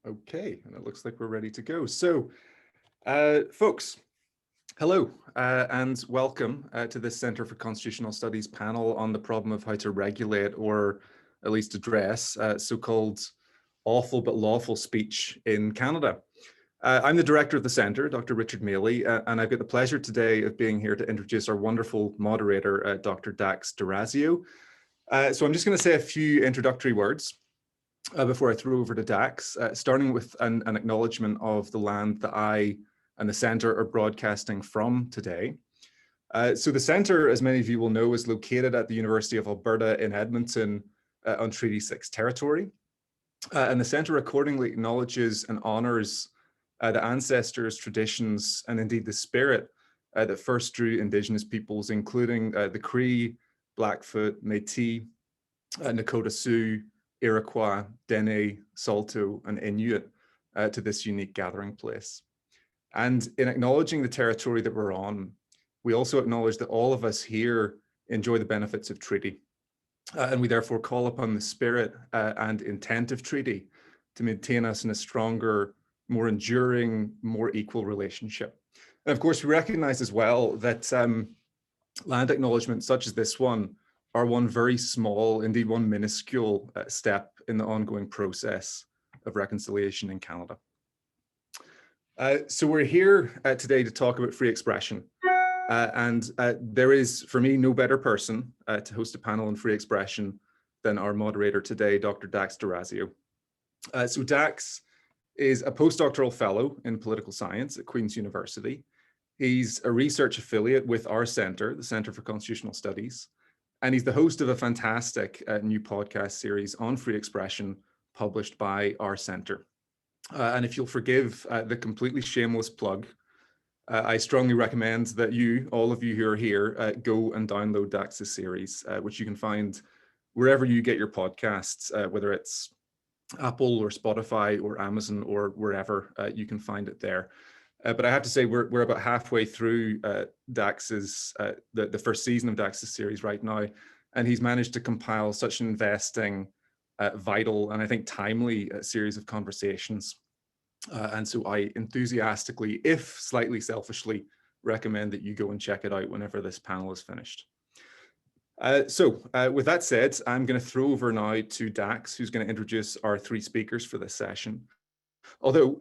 Okay, and it looks like we're ready to go. So, folks, hello and welcome to this Centre for Constitutional Studies panel on the problem of how to regulate or at least address so-called awful but lawful speech in Canada. I'm the director of the centre, Dr. Richard Maley, and I've got the pleasure today of being here to introduce our wonderful moderator, Dr. Dax D'Orazio. So I'm just going to say a few introductory words before I throw over to Dax, starting with an acknowledgement of the land that I and the centre are broadcasting from today. So the centre, as many of you will know, is located at the University of Alberta in Edmonton on Treaty 6 territory. And the centre accordingly acknowledges and honours the ancestors, traditions, and indeed the spirit that first drew Indigenous peoples, including the Cree, Blackfoot, Métis, Nakota Sioux, Iroquois, Dene, Saulteaux, and Inuit to this unique gathering place. And in acknowledging the territory that we're on, we also acknowledge that all of us here enjoy the benefits of treaty. And we therefore call upon the spirit and intent of treaty to maintain us in a stronger, more enduring, more equal relationship. And of course, we recognize as well that land acknowledgements such as this one are one very small, indeed one minuscule step in the ongoing process of reconciliation in Canada. So we're here today to talk about free expression. And there is, for me, no better person to host a panel on free expression than our moderator today, Dr. Dax D'Orazio. So Dax is a postdoctoral fellow in political science at Queen's University. He's a research affiliate with our centre, the Centre for Constitutional Studies, and he's the host of a fantastic new podcast series on free expression published by our centre. And if you'll forgive the completely shameless plug, I strongly recommend that you, all of you who are here, go and download Dax's series, which you can find wherever you get your podcasts, whether it's Apple or Spotify or Amazon or wherever, you can find it there. But I have to say we're about halfway through Dax's, the first season of Dax's series right now, and he's managed to compile such an investing, vital, and I think timely series of conversations. And so I enthusiastically, if slightly selfishly, recommend that you go and check it out whenever this panel is finished. So with that said, I'm going to throw over now to Dax, who's going to introduce our three speakers for this session. Although,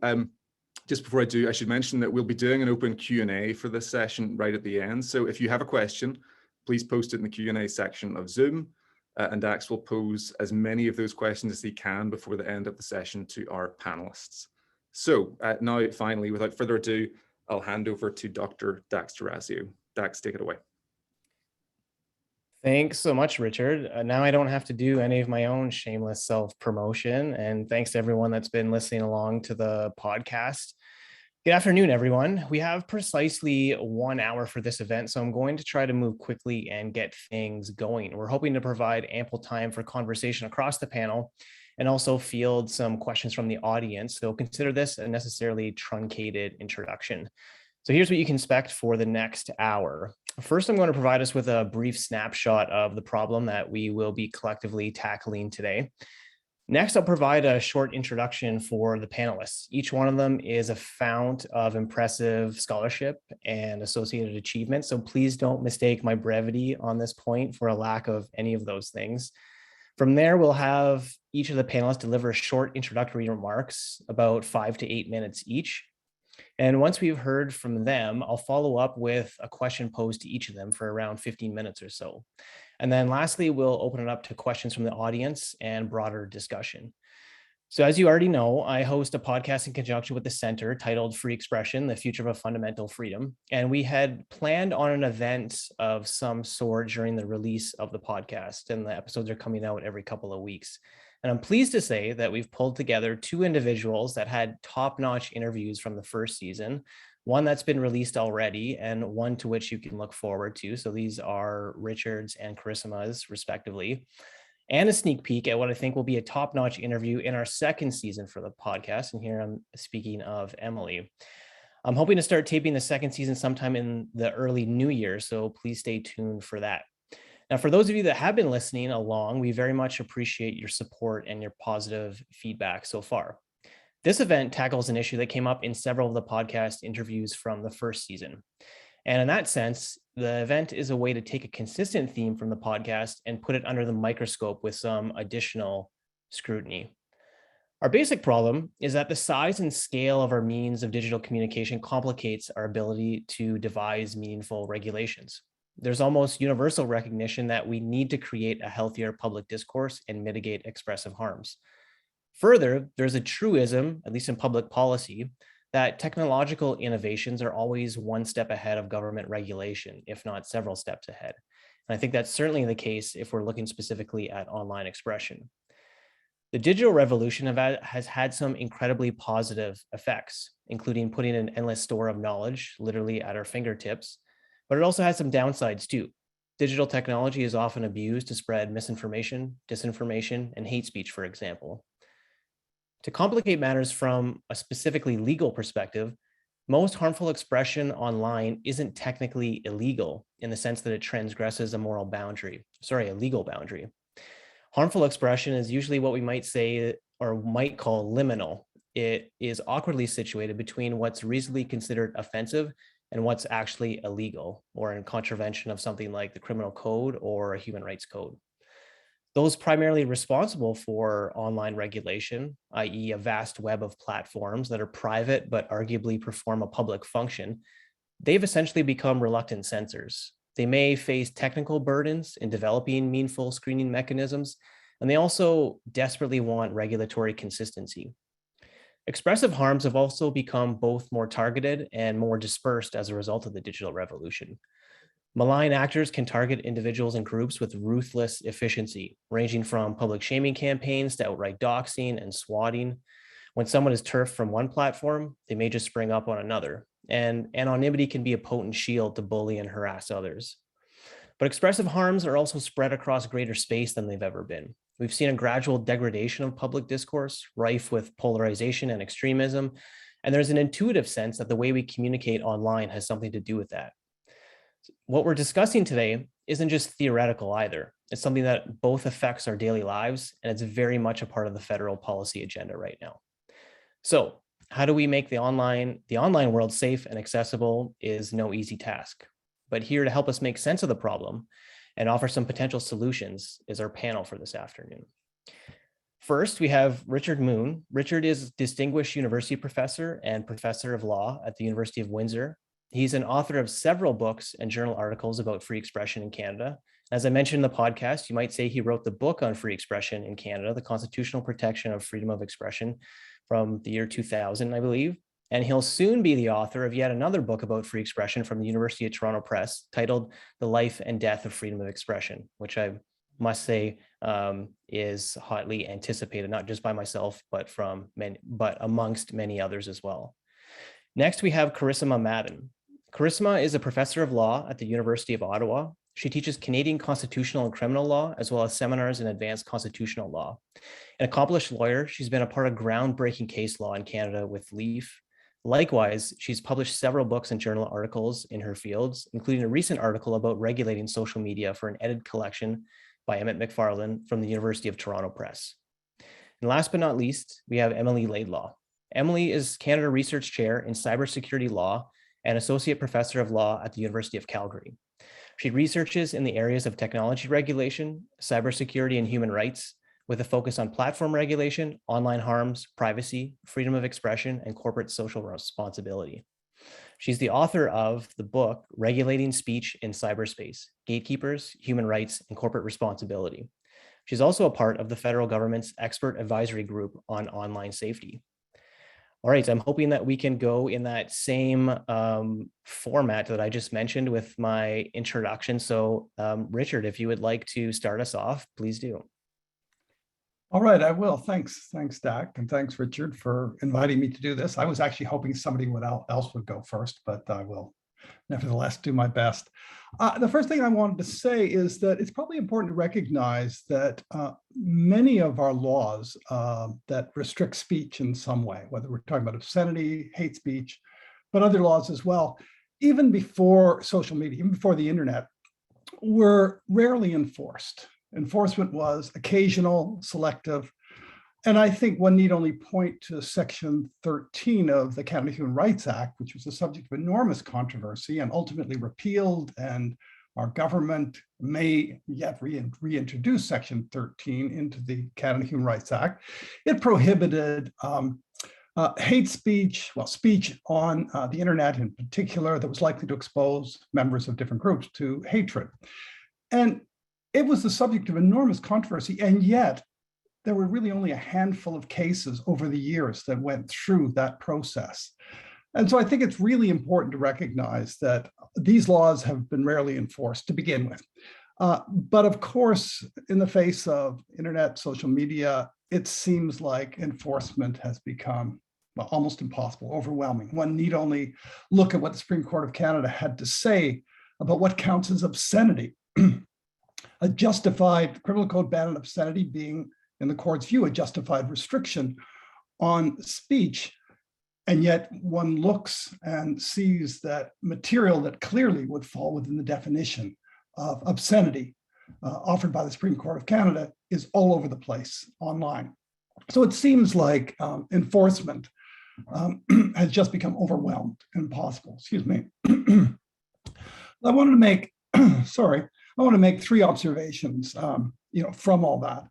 just before I do, I should mention that we'll be doing an open Q&A for this session right at the end. So if you have a question, please post it in the Q&A section of Zoom, and Dax will pose as many of those questions as he can before the end of the session to our panelists. So now, finally, without further ado, I'll hand over to Dr. Dax D'Orazio. Dax, take it away. Thanks so much, Richard. Now I don't have to do any of my own shameless self-promotion. And thanks to everyone that's been listening along to the podcast. Good afternoon, everyone. We have precisely 1 hour for this event, so I'm going to try to move quickly and get things going. We're hoping to provide ample time for conversation across the panel and also field some questions from the audience. So consider this a necessarily truncated introduction. So here's what you can expect for the next hour. First, I'm going to provide us with a brief snapshot of the problem that we will be collectively tackling today. Next, I'll provide a short introduction for the panelists. Each one of them is a fount of impressive scholarship and associated achievements, so please don't mistake my brevity on this point for a lack of any of those things. From there, we'll have each of the panelists deliver short introductory remarks, about 5 to 8 minutes each. And once we've heard from them, I'll follow up with a question posed to each of them for around 15 minutes or so. And then lastly, we'll open it up to questions from the audience and broader discussion. So as you already know, I host a podcast in conjunction with the Center titled Free Expression, the Future of a Fundamental Freedom. And we had planned on an event of some sort during the release of the podcast, and the episodes are coming out every couple of weeks. And I'm pleased to say that we've pulled together 2 individuals that had top-notch interviews from the first season, one that's been released already and one to which you can look forward to. So these are Richard's and Carissima's respectively, and a sneak peek at what I think will be a top-notch interview in our second season for the podcast. And here I'm speaking of Emily. I'm hoping to start taping the second season sometime in the early new year, so please stay tuned for that. Now, for those of you that have been listening along, we very much appreciate your support and your positive feedback so far. This event tackles an issue that came up in several of the podcast interviews from the first season. And in that sense, the event is a way to take a consistent theme from the podcast and put it under the microscope with some additional scrutiny. Our basic problem is that the size and scale of our means of digital communication complicates our ability to devise meaningful regulations. There's almost universal recognition that we need to create a healthier public discourse and mitigate expressive harms. Further, there's a truism, at least in public policy, that technological innovations are always one step ahead of government regulation, if not several steps ahead. And I think that's certainly the case if we're looking specifically at online expression. The digital revolution has had some incredibly positive effects, including putting an endless store of knowledge literally at our fingertips, but it also has some downsides too. Digital technology is often abused to spread misinformation, disinformation, and hate speech, for example. To complicate matters from a specifically legal perspective, most harmful expression online isn't technically illegal in the sense that it transgresses a legal boundary. Harmful expression is usually what we might say or might call liminal. It is awkwardly situated between what's reasonably considered offensive and what's actually illegal or in contravention of something like the criminal code or a human rights code. Those primarily responsible for online regulation, i.e. a vast web of platforms that are private but arguably perform a public function, they've essentially become reluctant censors. They may face technical burdens in developing meaningful screening mechanisms, and they also desperately want regulatory consistency. Expressive harms have also become both more targeted and more dispersed as a result of the digital revolution. Malign actors can target individuals and groups with ruthless efficiency, ranging from public shaming campaigns to outright doxing and swatting. When someone is turfed from one platform, they may just spring up on another. And anonymity can be a potent shield to bully and harass others. But expressive harms are also spread across greater space than they've ever been. We've seen a gradual degradation of public discourse, rife with polarization and extremism. And there's an intuitive sense that the way we communicate online has something to do with that. What we're discussing today isn't just theoretical either. It's something that both affects our daily lives, and it's very much a part of the federal policy agenda right now. So how do we make the online world safe and accessible is no easy task. But here to help us make sense of the problem and offer some potential solutions is our panel for this afternoon. First, we have Richard Moon. Richard is Distinguished University Professor and Professor of Law at the University of Windsor. He's an author of several books and journal articles about free expression in Canada. As I mentioned in the podcast, you might say he wrote the book on free expression in Canada, The Constitutional Protection of Freedom of Expression, from the year 2000, I believe. And he'll soon be the author of yet another book about free expression from the University of Toronto Press, titled The Life and Death of Freedom of Expression, which I must say is hotly anticipated, not just by myself, but amongst many others as well. Next, we have Carissima Mathen. Carissima is a professor of law at the University of Ottawa. She teaches Canadian constitutional and criminal law, as well as seminars in advanced constitutional law. An accomplished lawyer, she's been a part of groundbreaking case law in Canada with LEAF. Likewise, she's published several books and journal articles in her fields, including a recent article about regulating social media for an edited collection by Emmett McFarlane from the University of Toronto Press. And last but not least, we have Emily Laidlaw. Emily is Canada Research Chair in Cybersecurity Law and Associate Professor of Law at the University of Calgary. She researches in the areas of technology regulation, cybersecurity, and human rights, with a focus on platform regulation, online harms, privacy, freedom of expression, and corporate social responsibility. She's the author of the book, Regulating Speech in Cyberspace, Gatekeepers, Human Rights, and Corporate Responsibility. She's also a part of the federal government's expert advisory group on online safety. All right, I'm hoping that we can go in that same format that I just mentioned with my introduction. So Richard, if you would like to start us off, please do. All right, I will. Thanks, Dax, and thanks, Richard, for inviting me to do this. I was actually hoping somebody else would go first, but I will nevertheless do my best. The first thing I wanted to say is that it's probably important to recognize that many of our laws that restrict speech in some way, whether we're talking about obscenity, hate speech, but other laws as well, even before social media, even before the internet, were rarely enforced. Enforcement was occasional, selective, And I think one need only point to Section 13 of the Canada Human Rights Act, which was the subject of enormous controversy and ultimately repealed. And our government may yet reintroduce Section 13 into the Canada Human Rights Act. It prohibited hate speech, well, speech on the internet in particular, that was likely to expose members of different groups to hatred. And it was the subject of enormous controversy, and yet there were really only a handful of cases over the years that went through that process. And so I think it's really important to recognize that these laws have been rarely enforced to begin with. But of course, in the face of internet, social media, it seems like enforcement has become, well, almost impossible, overwhelming. One need only look at what the Supreme Court of Canada had to say about what counts as obscenity. A justified criminal code ban on obscenity being, in the court's view, a justified restriction on speech. And yet one looks and sees that material that clearly would fall within the definition of obscenity offered by the Supreme Court of Canada is all over the place online. So it seems like enforcement has just become overwhelmed and impossible. Excuse me. I wanted to make, sorry, I want to make three observations, from all that.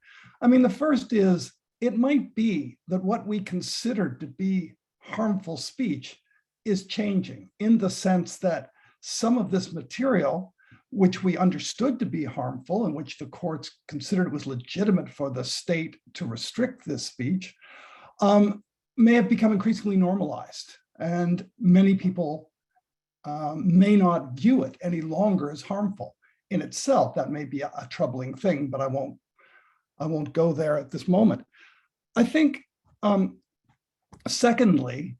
I mean, the first is, it might be that what we considered to be harmful speech is changing, in the sense that some of this material, which we understood to be harmful and which the courts considered it was legitimate for the state to restrict this speech, may have become increasingly normalized. And many people may not view it any longer as harmful. In itself, that may be a troubling thing, but I won't go there at this moment. I think, secondly,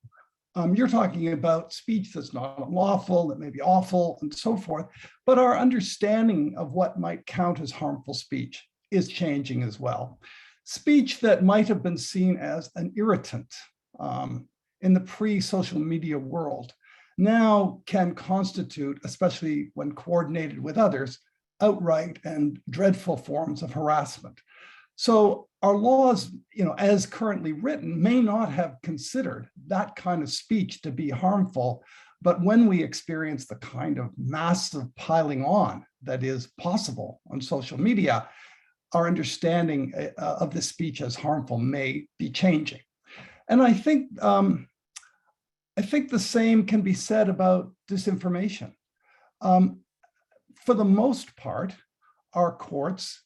you're talking about speech that's not unlawful, that may be awful, and so forth, but our understanding of what might count as harmful speech is changing as well. Speech that might have been seen as an irritant in the pre-social media world now can constitute, especially when coordinated with others, outright and dreadful forms of harassment. So our laws, as currently written, may not have considered that kind of speech to be harmful, but when we experience the kind of massive piling on that is possible on social media, our understanding of this speech as harmful may be changing. And I think the same can be said about disinformation. For the most part, our courts,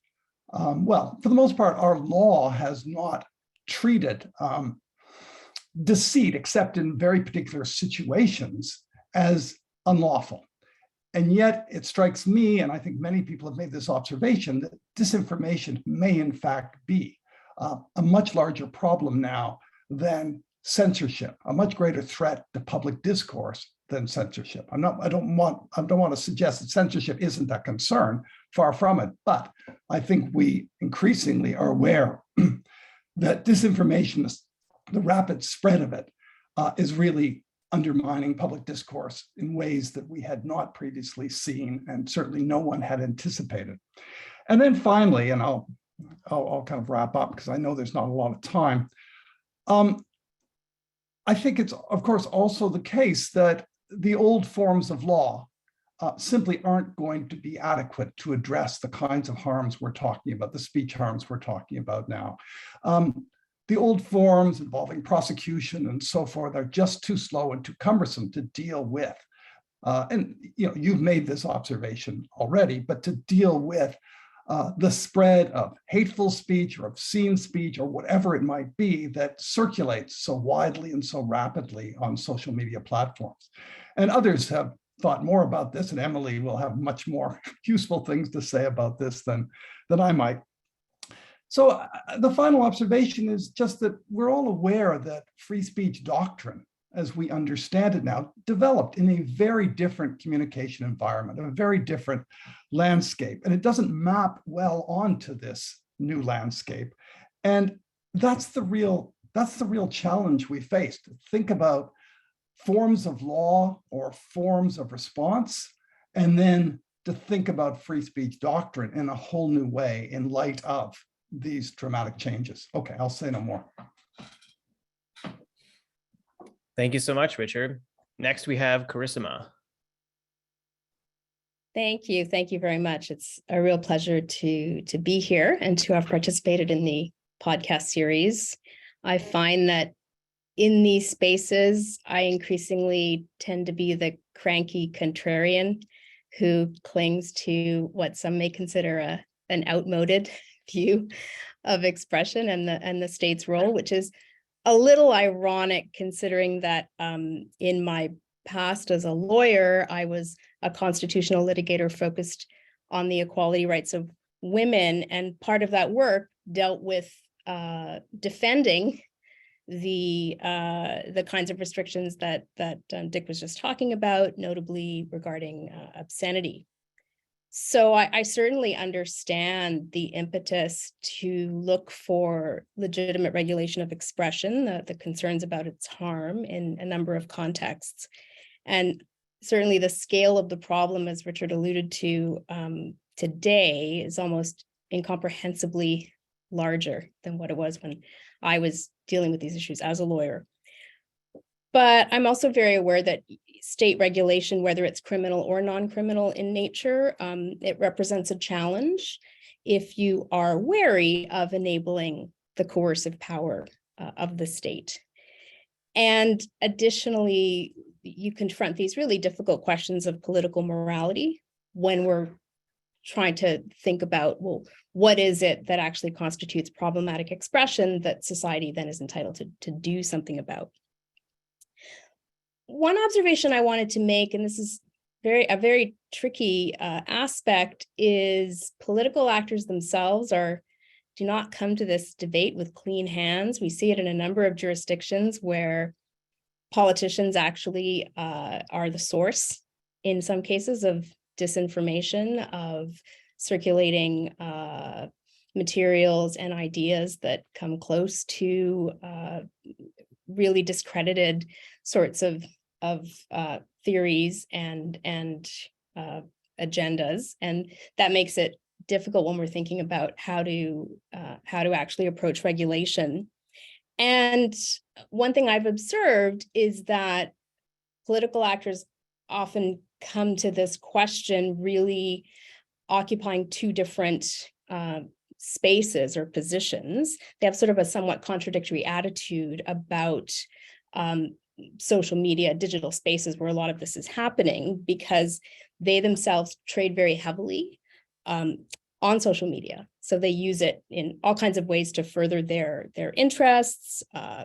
for the most part, our law has not treated deceit, except in very particular situations, as unlawful. And yet it strikes me, and I think many people have made this observation, that disinformation may in fact be a much larger problem now than censorship, a much greater threat to public discourse than censorship. I don't want to suggest that censorship isn't a concern, far from it, but I think we increasingly are aware that disinformation, the rapid spread of it, is really undermining public discourse in ways that we had not previously seen, and certainly no one had anticipated. And then finally, and I'll kind of wrap up because I know there's not a lot of time. I think it's, of course, also the case that the old forms of law simply aren't going to be adequate to address the kinds of harms we're talking about, the speech harms we're talking about now. The old forms involving prosecution and so forth are just too slow and too cumbersome to deal with. And you've made this observation already, but to deal with the spread of hateful speech or obscene speech or whatever it might be that circulates so widely and so rapidly on social media platforms. And others have thought more about this, and Emily will have much more useful things to say about this than I might. So the final observation is just that we're all aware that free speech doctrine, as we understand it now, developed in a very different communication environment, a very different landscape, and it doesn't map well onto this new landscape. And that's the real challenge we face, to think about forms of law or forms of response, and then to think about free speech doctrine in a whole new way in light of these dramatic changes. Okay, I'll say no more. Thank you so much, Richard. Next, we have Carissima. Thank you. Thank you very much. It's a real pleasure to be here and to have participated in the podcast series. I find that in these spaces, I increasingly tend to be the cranky contrarian who clings to what some may consider an outmoded view of expression and the state's role, which is a little ironic considering that in my past as a lawyer, I was a constitutional litigator focused on the equality rights of women, and part of that work dealt with defending the kinds of restrictions that Dick was just talking about, notably regarding obscenity. So I certainly understand the impetus to look for legitimate regulation of expression, the concerns about its harm in a number of contexts. And certainly the scale of the problem, as Richard alluded to today, is almost incomprehensibly larger than what it was when I was dealing with these issues as a lawyer. But I'm also very aware that state regulation, whether it's criminal or non-criminal in nature, it represents a challenge if you are wary of enabling the coercive power of the state. And additionally, you confront these really difficult questions of political morality when we're trying to think about, well, what is it that actually constitutes problematic expression that society then is entitled to do something about? One observation I wanted to make, and this is a very tricky aspect, is political actors themselves do not come to this debate with clean hands. We see it in a number of jurisdictions where politicians actually are the source, in some cases, of disinformation, of circulating materials and ideas that come close to really discredited sorts of theories and agendas, and that makes it difficult when we're thinking about how to actually approach regulation. And one thing I've observed is that political actors often come to this question really occupying two different spaces or positions. They have sort of a somewhat contradictory attitude about social media, digital spaces where a lot of this is happening, because they themselves trade very heavily on social media. So they use it in all kinds of ways to further their interests.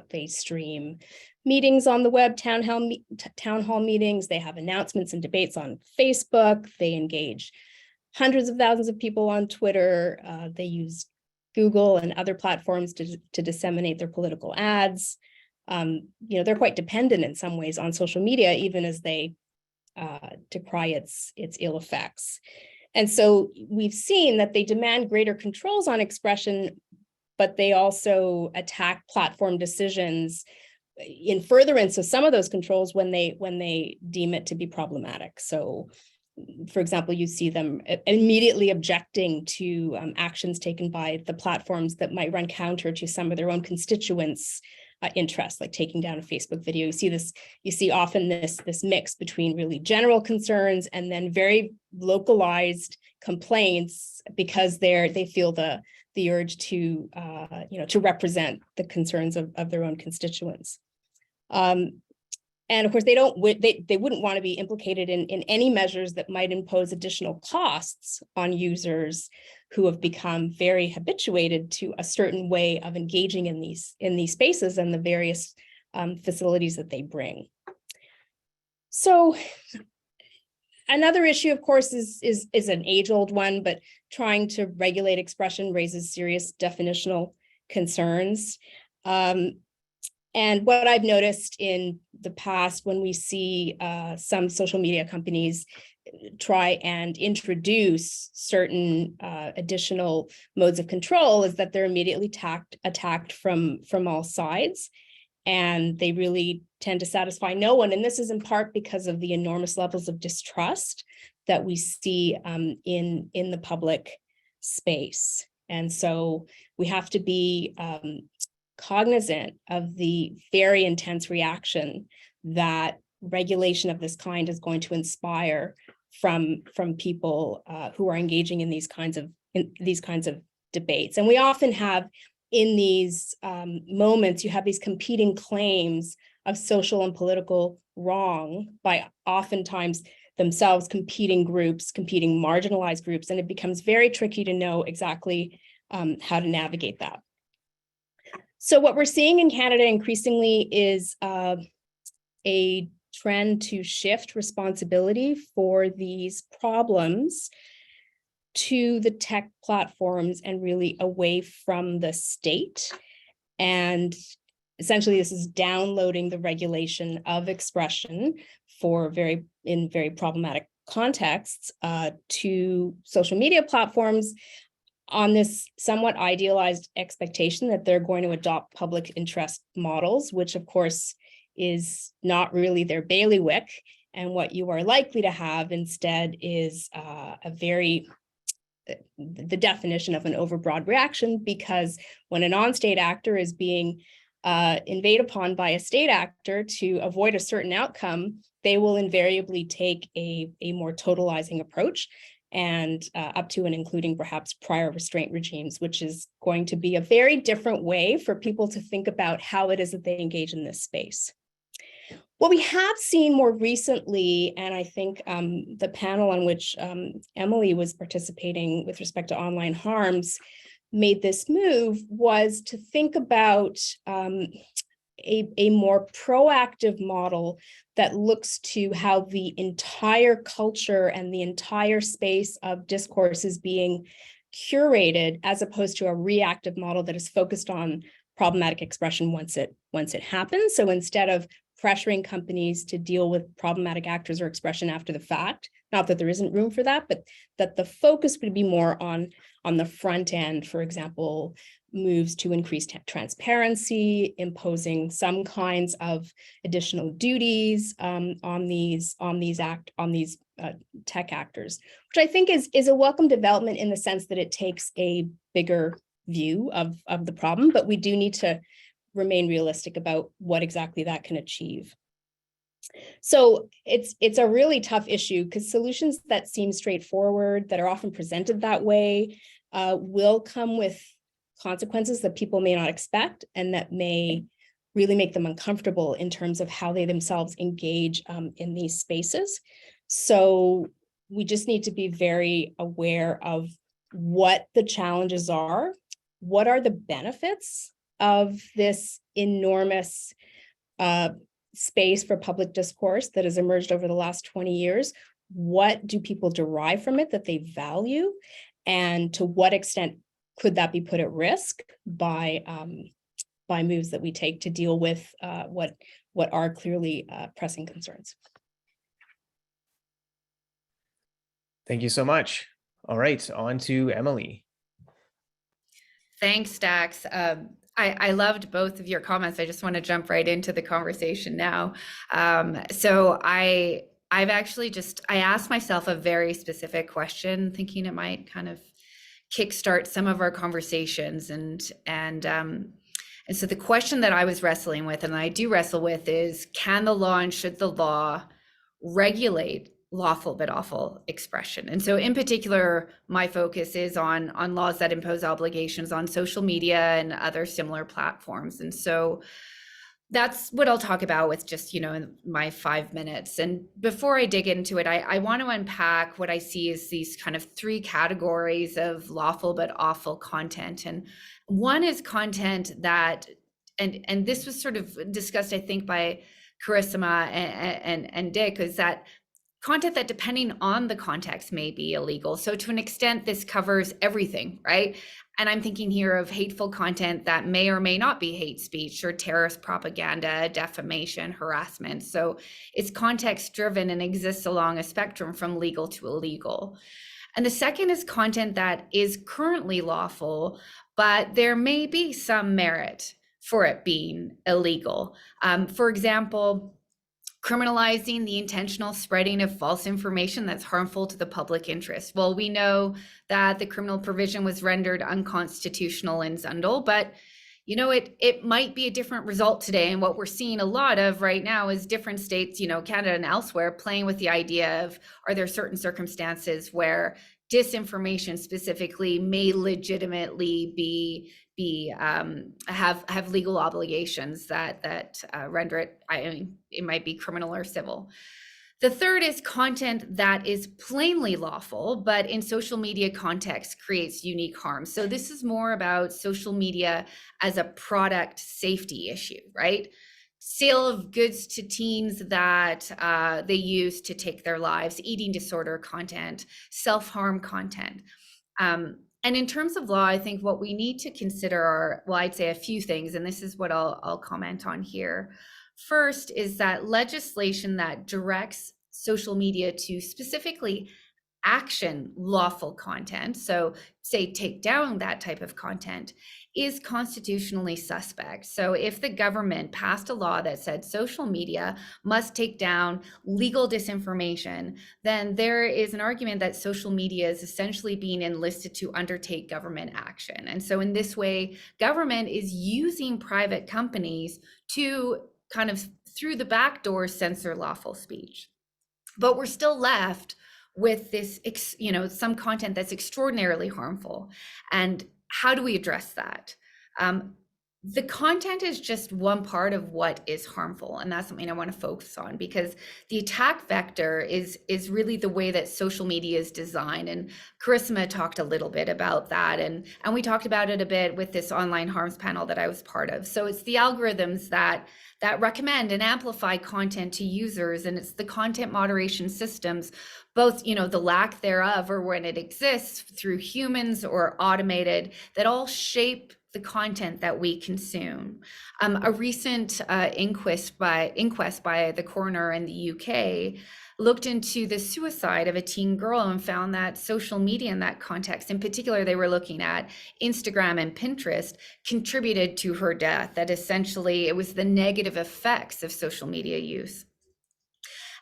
They stream meetings on the web, town hall meetings. They have announcements and debates on Facebook. They engage hundreds of thousands of people on Twitter. They use Google and other platforms to disseminate their political ads. They're quite dependent in some ways on social media, even as they decry its ill effects. And so we've seen that they demand greater controls on expression, but they also attack platform decisions in furtherance of some of those controls when they deem it to be problematic. So, for example, you see them immediately objecting to actions taken by the platforms that might run counter to some of their own constituents' interests, like taking down a Facebook video. You see often this mix between really general concerns and then very localized complaints because they feel the urge to represent the concerns of their own constituents. And of course, they wouldn't want to be implicated in any measures that might impose additional costs on users who have become very habituated to a certain way of engaging in these spaces and the various facilities that they bring. So another issue, of course, is an age-old one, but trying to regulate expression raises serious definitional concerns. And what I've noticed in the past when we see some social media companies try and introduce certain additional modes of control is that they're immediately attacked from all sides. And they really tend to satisfy no one. And this is in part because of the enormous levels of distrust that we see in the public space. And so we have to be cognizant of the very intense reaction that regulation of this kind is going to inspire from people who are engaging in these kinds of debates. And we often have in these moments, you have these competing claims of social and political wrong by oftentimes themselves competing groups, competing marginalized groups, and it becomes very tricky to know exactly how to navigate that. So what we're seeing in Canada increasingly is a trend to shift responsibility for these problems to the tech platforms and really away from the state. And essentially, this is downloading the regulation of expression in very problematic contexts to social media platforms on this somewhat idealized expectation that they're going to adopt public interest models, which of course is not really their bailiwick. And what you are likely to have instead is the definition of an overbroad reaction, because when a non-state actor is being invaded upon by a state actor to avoid a certain outcome, they will invariably take a more totalizing approach, and up to and including perhaps prior restraint regimes, which is going to be a very different way for people to think about how it is that they engage in this space. What we have seen more recently, and I think the panel on which Emily was participating with respect to online harms made this move, was to think about a more proactive model that looks to how the entire culture and the entire space of discourse is being curated, as opposed to a reactive model that is focused on problematic expression once it happens. So instead of pressuring companies to deal with problematic actors or expression after the fact, not that there isn't room for that, but that the focus would be more on the front end, for example, moves to increase transparency, imposing some kinds of additional duties on these tech actors, which I think is a welcome development in the sense that it takes a bigger view of the problem, but we do need to remain realistic about what exactly that can achieve. So it's a really tough issue, because solutions that seem straightforward, that are often presented that way, will come with consequences that people may not expect, and that may really make them uncomfortable in terms of how they themselves engage in these spaces. So we just need to be very aware of what the challenges are, what are the benefits of this enormous space for public discourse that has emerged over the last 20 years. What do people derive from it that they value? And to what extent could that be put at risk by moves that we take to deal with what are clearly pressing concerns? Thank you so much. All right, on to Emily. Thanks, Dax. I loved both of your comments. I just want to jump right into the conversation now. So I've actually I asked myself a very specific question, thinking it might kind of kickstart some of our conversations. And so the question that I was wrestling with, and I do wrestle with, is can the law and should the law regulate lawful but awful expression? And so in particular, my focus is on laws that impose obligations on social media and other similar platforms. And so that's what I'll talk about with just, in my 5 minutes. And before I dig into it, I want to unpack what I see as these kind of three categories of lawful but awful content. And one is content that, and this was sort of discussed, I think, by Carissima and Dick, is that content that, depending on the context, may be illegal. So to an extent, this covers everything, right? And I'm thinking here of hateful content that may or may not be hate speech or terrorist propaganda, defamation, harassment. So it's context driven and exists along a spectrum from legal to illegal. And the second is content that is currently lawful, but there may be some merit for it being illegal. For example, criminalizing the intentional spreading of false information that's harmful to the public interest. Well, we know that the criminal provision was rendered unconstitutional in Zundel, but you know, it might be a different result today. And what we're seeing a lot of right now is different states, you know, Canada and elsewhere, playing with the idea of, are there certain circumstances where disinformation specifically may legitimately have legal obligations that render it, I mean, it might be criminal or civil. The third is content that is plainly lawful, but in social media context creates unique harm. So this is more about social media as a product safety issue, right? Sale of goods to teens that they use to take their lives, eating disorder content, self-harm content. And in terms of law, I think what we need to consider are, well, I'd say a few things, and this is what I'll comment on here. First is that legislation that directs social media to specifically action lawful content, so say take down that type of content, is constitutionally suspect. So if the government passed a law that said social media must take down legal disinformation, then there is an argument that social media is essentially being enlisted to undertake government action. And so in this way, government is using private companies to kind of through the back door censor lawful speech. But we're still left with this, you know, some content that's extraordinarily harmful. And how do we address that? The content is just one part of what is harmful, and that's something I want to focus on, because the attack vector is really the way that social media is designed. And Carissima talked a little bit about that, and we talked about it a bit with this online harms panel that I was part of. So it's the algorithms that recommend and amplify content to users, and it's the content moderation systems, both, you know, the lack thereof or when it exists through humans or automated, that all shape the content that we consume. A recent inquest by the coroner in the UK looked into the suicide of a teen girl and found that social media in that context, in particular, they were looking at Instagram and Pinterest, contributed to her death, that essentially it was the negative effects of social media use.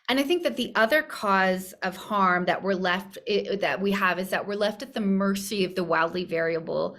And I think that the other cause of harm that we're left is that we're left at the mercy of the wildly variable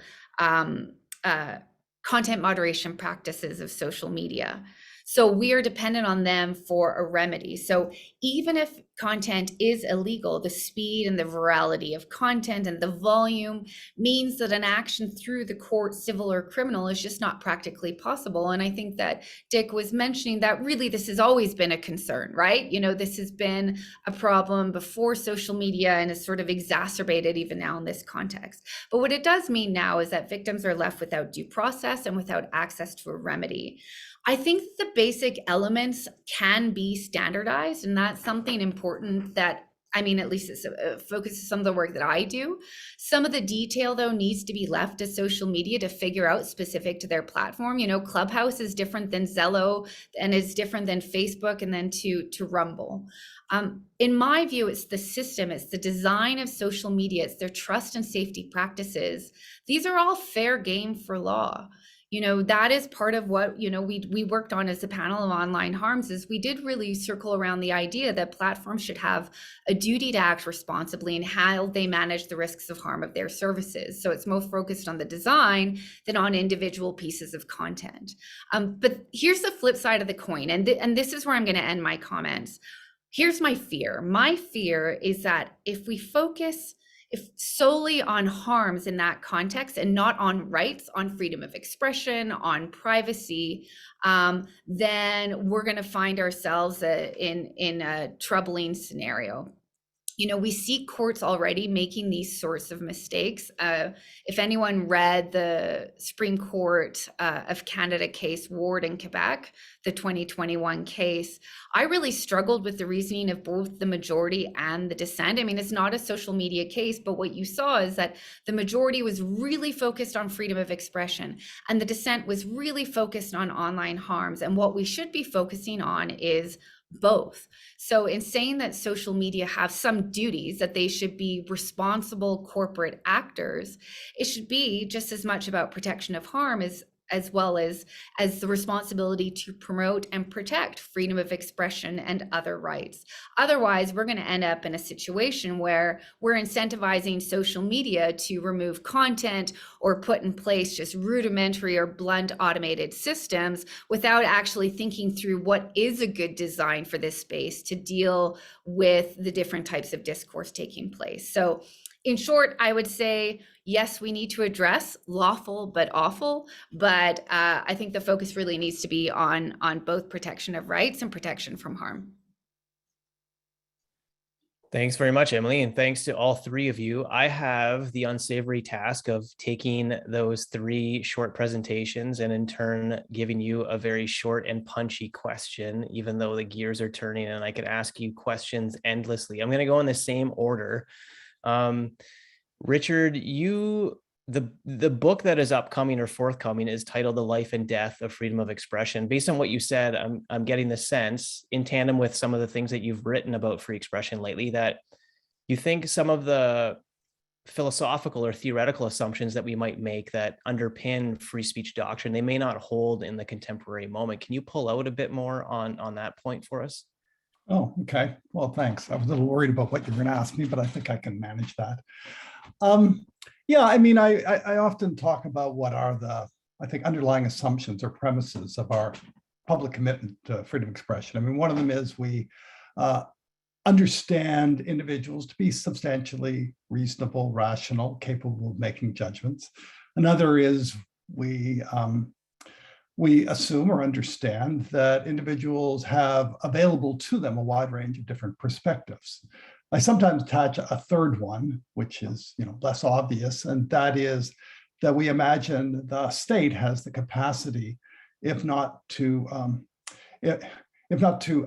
content moderation practices of social media. So we are dependent on them for a remedy. So even if content is illegal, the speed and the virality of content and the volume means that an action through the court, civil or criminal, is just not practically possible. And I think that Dick was mentioning that really this has always been a concern, right? You know, this has been a problem before social media and is sort of exacerbated even now in this context. But what it does mean now is that victims are left without due process and without access to a remedy. I think the basic elements can be standardized, and that's something important that, I mean, at least it focuses some of the work that I do. Some of the detail, though, needs to be left to social media to figure out specific to their platform. You know, Clubhouse is different than Zello and is different than Facebook and then to Rumble. In my view, it's the system, it's the design of social media, it's their trust and safety practices. These are all fair game for law. You know, that is part of what, you know, we worked on as a panel of online harms, is we did really circle around the idea that platforms should have a duty to act responsibly in how they manage the risks of harm of their services. So it's more focused on the design than on individual pieces of content. But here's the flip side of the coin, and this is where I'm going to end my comments. Here's my fear. My fear is that if we focus solely on harms in that context and not on rights, on freedom of expression, on privacy, then we're going to find ourselves in a troubling scenario. You know, we see courts already making these sorts of mistakes. If anyone read the Supreme Court of Canada case Ward in Quebec, the 2021 case, I really struggled with the reasoning of both the majority and the dissent. I mean, it's not a social media case, but what you saw is that the majority was really focused on freedom of expression, and the dissent was really focused on online harms. And what we should be focusing on is both. So in saying that social media have some duties, that they should be responsible corporate actors, it should be just as much about protection of harm as as well as the responsibility to promote and protect freedom of expression and other rights. Otherwise, we're going to end up in a situation where we're incentivizing social media to remove content or put in place just rudimentary or blunt automated systems without actually thinking through what is a good design for this space to deal with the different types of discourse taking place. So in short, I would say, yes, we need to address lawful but awful, but I think the focus really needs to be on both protection of rights and protection from harm. Thanks very much, Emily, and thanks to all three of you. I have the unsavory task of taking those three short presentations and in turn giving you a very short and punchy question, even though the gears are turning and I could ask you questions endlessly. I'm going to go in the same order. Richard, the book that is upcoming or forthcoming is titled The Life and Death of Freedom of Expression. Based on what you said, I'm getting the sense, in tandem with some of the things that you've written about free expression lately, that you think some of the philosophical or theoretical assumptions that we might make that underpin free speech doctrine, they may not hold in the contemporary moment. Can you pull out a bit more on that point for us? Oh, okay. Well, thanks. I was a little worried about what you were going to ask me, but I think I can manage that. Yeah, I mean, I often talk about what are the, I think, underlying assumptions or premises of our public commitment to freedom of expression. I mean, one of them is we understand individuals to be substantially reasonable, rational, capable of making judgments. Another is we assume or understand that individuals have available to them a wide range of different perspectives. I sometimes attach a third one, which is less obvious, and that is that we imagine the state has the capacity, if not to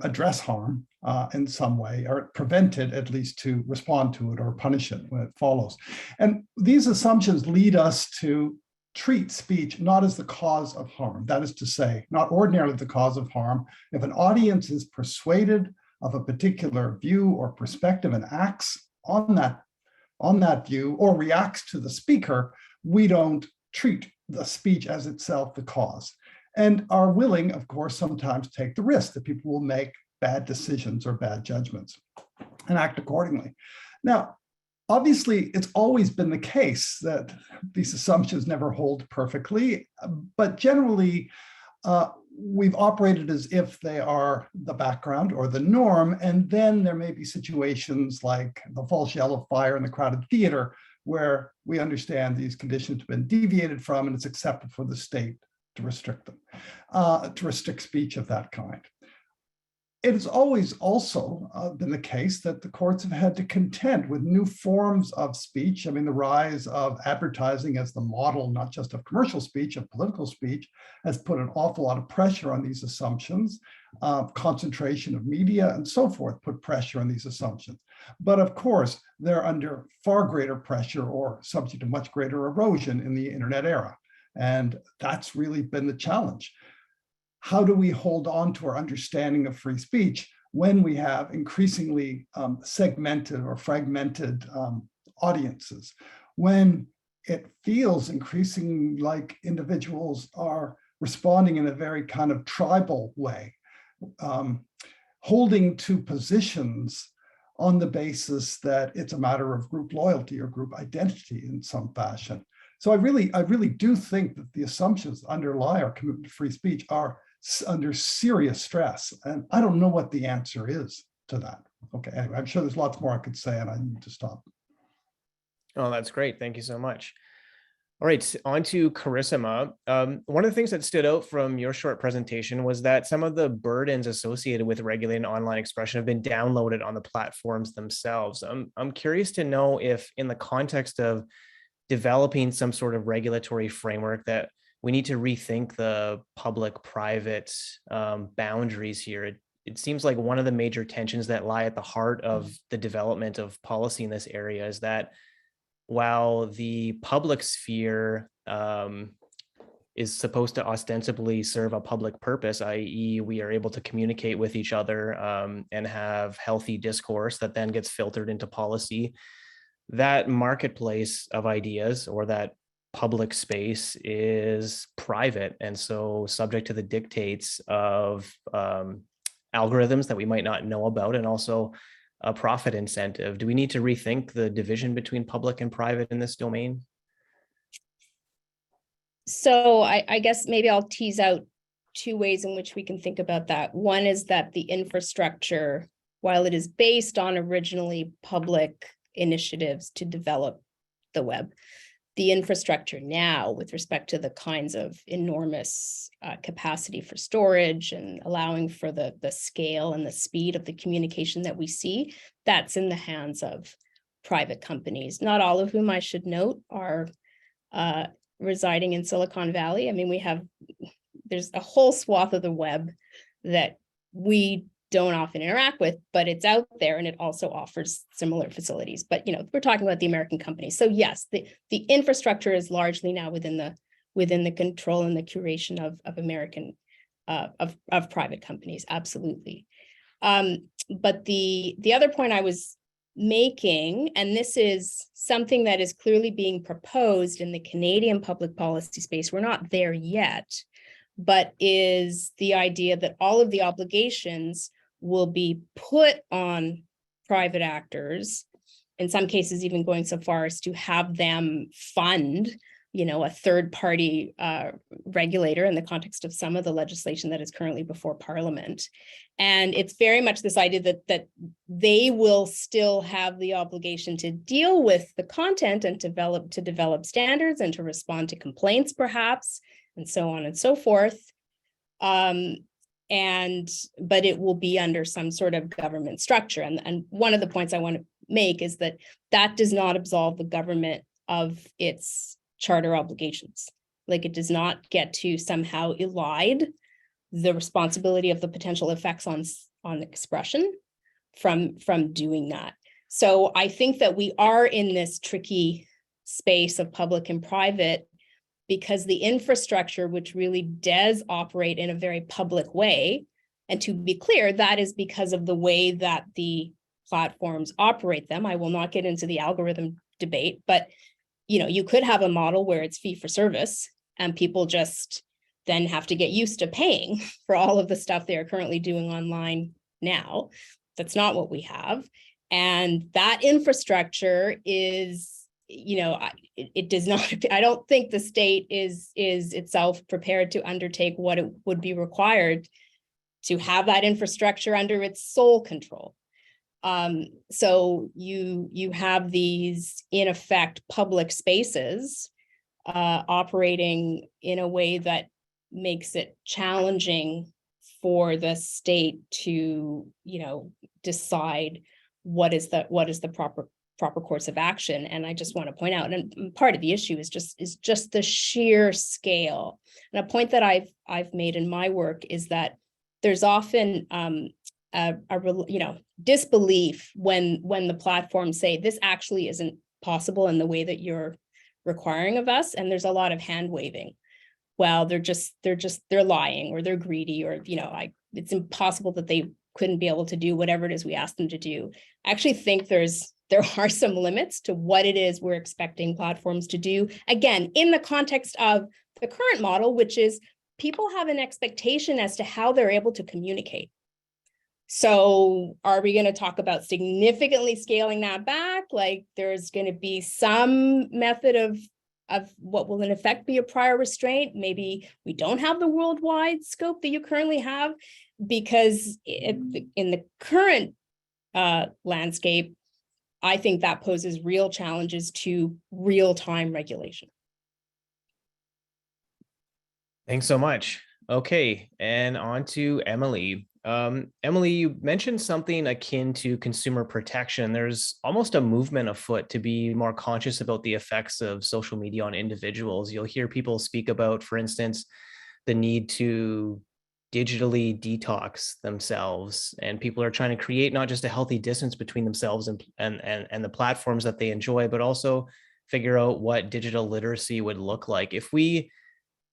address harm in some way, or prevent it, at least to respond to it or punish it when it follows. And these assumptions lead us to treat speech not as the cause of harm. That is to say, not ordinarily the cause of harm. If an audience is persuaded of a particular view or perspective and acts on that view or reacts to the speaker, we don't treat the speech as itself the cause, and are willing, of course, sometimes take the risk that people will make bad decisions or bad judgments and act accordingly. Now, obviously, it's always been the case that these assumptions never hold perfectly, but generally, we've operated as if they are the background or the norm, and then there may be situations like the false yell of fire in the crowded theater, where we understand these conditions have been deviated from, and it's accepted for the state to restrict them, to restrict speech of that kind. It has always also been the case that the courts have had to contend with new forms of speech. I mean, the rise of advertising as the model, not just of commercial speech, of political speech, has put an awful lot of pressure on these assumptions. Concentration of media and so forth put pressure on these assumptions. But of course, they're under far greater pressure or subject to much greater erosion in the internet era. And that's really been the challenge. How do we hold on to our understanding of free speech when we have increasingly segmented or fragmented audiences, when it feels increasingly like individuals are responding in a very kind of tribal way, holding to positions on the basis that it's a matter of group loyalty or group identity in some fashion? So I really do think that the assumptions that underlie our commitment to free speech are under serious stress. And I don't know what the answer is to that. Okay, anyway, I'm sure there's lots more I could say, and I need to stop. Oh, that's great. Thank you so much. All right, on to Carissima. One of the things that stood out from your short presentation was that some of the burdens associated with regulating online expression have been downloaded on the platforms themselves. I'm curious to know if, in the context of developing some sort of regulatory framework, that we need to rethink the public-private boundaries here. It seems like one of the major tensions that lie at the heart of the development of policy in this area is that while the public sphere is supposed to ostensibly serve a public purpose, i.e. we are able to communicate with each other and have healthy discourse that then gets filtered into policy, that marketplace of ideas, or that public space is private and so subject to the dictates of algorithms that we might not know about, and also a profit incentive. Do we need to rethink the division between public and private in this domain? So I guess maybe I'll tease out two ways in which we can think about that. One is that the infrastructure, while it is based on originally public initiatives to develop the web, the infrastructure now with respect to the kinds of enormous capacity for storage and allowing for the scale and the speed of the communication that we see, that's in the hands of private companies, not all of whom I should note are residing in Silicon Valley. I mean, there's a whole swath of the web that we don't often interact with, but it's out there and it also offers similar facilities. But we're talking about the American companies. So yes, the infrastructure is largely now within the control and the curation of American of private companies, absolutely. But the other point I was making, and this is something that is clearly being proposed in the Canadian public policy space, we're not there yet, but is the idea that all of the obligations will be put on private actors, in some cases even going so far as to have them fund a third-party regulator in the context of some of the legislation that is currently before Parliament. And it's very much this idea that they will still have the obligation to deal with the content and to develop standards and to respond to complaints, perhaps, and so on and so forth. But it will be under some sort of government structure. And one of the points I want to make is that does not absolve the government of its charter obligations. Like, it does not get to somehow elide the responsibility of the potential effects on expression from doing that. So I think that we are in this tricky space of public and private, because the infrastructure, which really does operate in a very public way, and to be clear, that is because of the way that the platforms operate them. I will not get into the algorithm debate, but you could have a model where it's fee for service and people just then have to get used to paying for all of the stuff they are currently doing online now. That's not what we have. And that infrastructure is, it does not, I don't think the state is itself prepared to undertake what it would be required to have that infrastructure under its sole control. So you have these, in effect, public spaces operating in a way that makes it challenging for the state to, decide what is the proper course of action. And I just want to point out, and part of the issue is just the sheer scale. And a point that I've made in my work is that there's often disbelief when the platforms say this actually isn't possible in the way that you're requiring of us, and there's a lot of hand waving. Well, they're lying, or they're greedy, or it's impossible that they couldn't be able to do whatever it is we asked them to do. I actually think there are some limits to what it is we're expecting platforms to do. Again, in the context of the current model, which is people have an expectation as to how they're able to communicate. So are we going to talk about significantly scaling that back? Like, there's going to be some method of what will in effect be a prior restraint. Maybe we don't have the worldwide scope that you currently have, because in the current landscape, I think that poses real challenges to real-time regulation. Thanks so much. Okay, and on to Emily. Emily, you mentioned something akin to consumer protection. There's almost a movement afoot to be more conscious about the effects of social media on individuals. You'll hear people speak about, for instance, the need to digitally detox themselves, and people are trying to create not just a healthy distance between themselves and the platforms that they enjoy, but also figure out what digital literacy would look like. If we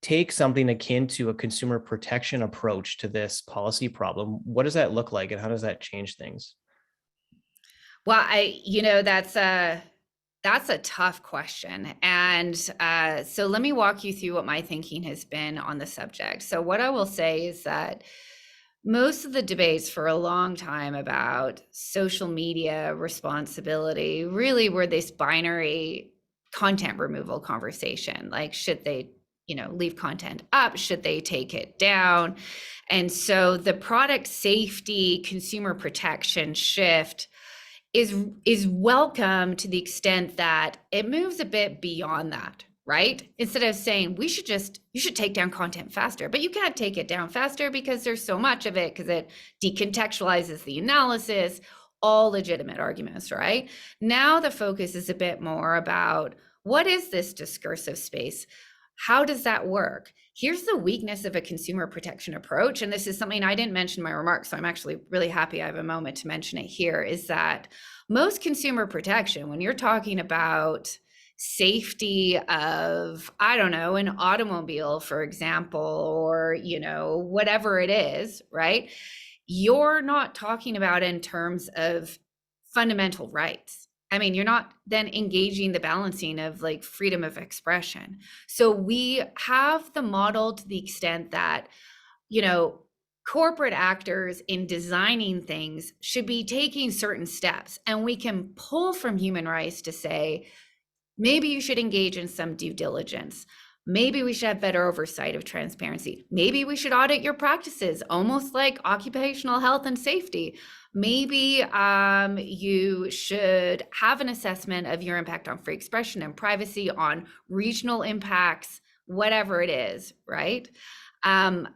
take something akin to a consumer protection approach to this policy problem, what does that look like, and how does that change things? Well, that's that's a tough question. And so let me walk you through what my thinking has been on the subject. So what I will say is that most of the debates for a long time about social media responsibility really were this binary content removal conversation. Like, should they, leave content up? Should they take it down? And so the product safety, consumer protection shift is welcome to the extent that it moves a bit beyond that, right? Instead of saying you should take down content faster, but you can't take it down faster because there's so much of it, because it decontextualizes the analysis, all legitimate arguments, right? Now the focus is a bit more about, what is this discursive space? How does that work? Here's the weakness of a consumer protection approach. And this is something I didn't mention in my remarks, so I'm actually really happy I have a moment to mention it here, is that most consumer protection, when you're talking about safety of, I don't know, an automobile, for example, or, whatever it is, right? You're not talking about in terms of fundamental rights. I mean, you're not then engaging the balancing of like freedom of expression. So we have the model to the extent that, corporate actors in designing things should be taking certain steps, and we can pull from human rights to say, maybe you should engage in some due diligence. Maybe we should have better oversight of transparency. Maybe we should audit your practices, almost like occupational health and safety. Maybe you should have an assessment of your impact on free expression and privacy, on regional impacts, whatever it is, right?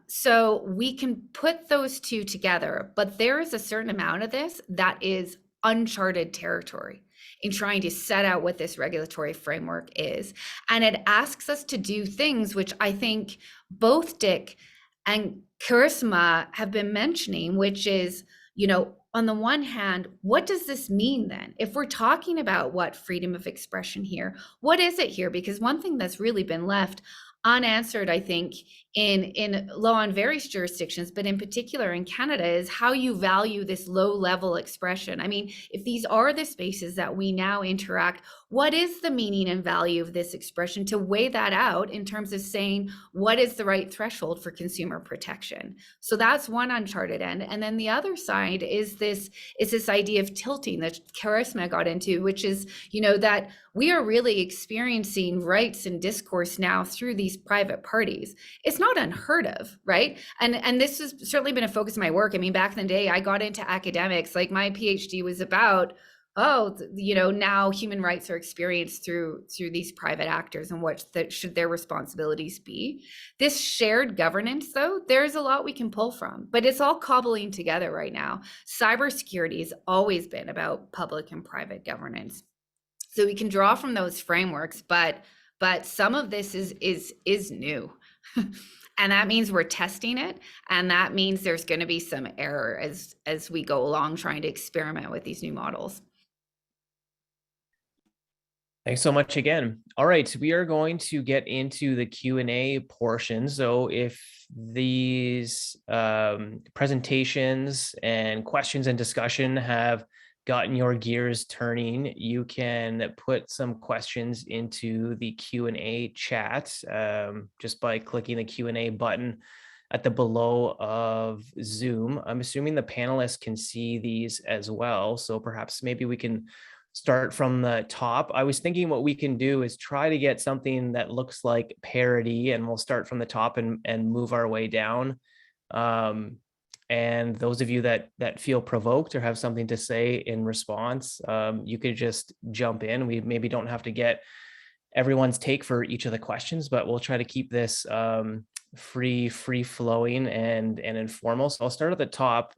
So we can put those two together, but there is a certain amount of this that is uncharted territory in trying to set out what this regulatory framework is. And it asks us to do things which I think both Dick and Carissima have been mentioning, which is, on the one hand, what does this mean then? If we're talking about what freedom of expression here, what is it here? Because one thing that's really been left unanswered, I think, in law in various jurisdictions, but in particular in Canada, is how you value this low level expression. I mean, if these are the spaces that we now interact, what is the meaning and value of this expression, to weigh that out in terms of saying what is the right threshold for consumer protection? So that's one uncharted end. And then the other side is this idea of tilting that Carissima got into, which is, that we are really experiencing rights and discourse now through these private parties. It's not unheard of, right? And this has certainly been a focus of my work. I mean, back in the day, I got into academics, like my PhD was about, now human rights are experienced through these private actors, and what should their responsibilities be. This shared governance, though, there's a lot we can pull from, but it's all cobbling together right now. Cybersecurity has always been about public and private governance. So we can draw from those frameworks, but some of this is new. And that means we're testing it. And that means there's going to be some error as we go along trying to experiment with these new models. Thanks so much again. All right, we are going to get into the Q&A portion. So if these presentations and questions and discussion have gotten your gears turning, you can put some questions into the Q&A chat just by clicking the Q&A button at the below of Zoom. I'm assuming the panelists can see these as well, so perhaps maybe we can start from the top. I was thinking what we can do is try to get something that looks like parody, and we'll start from the top and move our way down. And those of you that feel provoked or have something to say in response, you could just jump in. We maybe don't have to get everyone's take for each of the questions, but we'll try to keep this free flowing and informal. So I'll start at the top.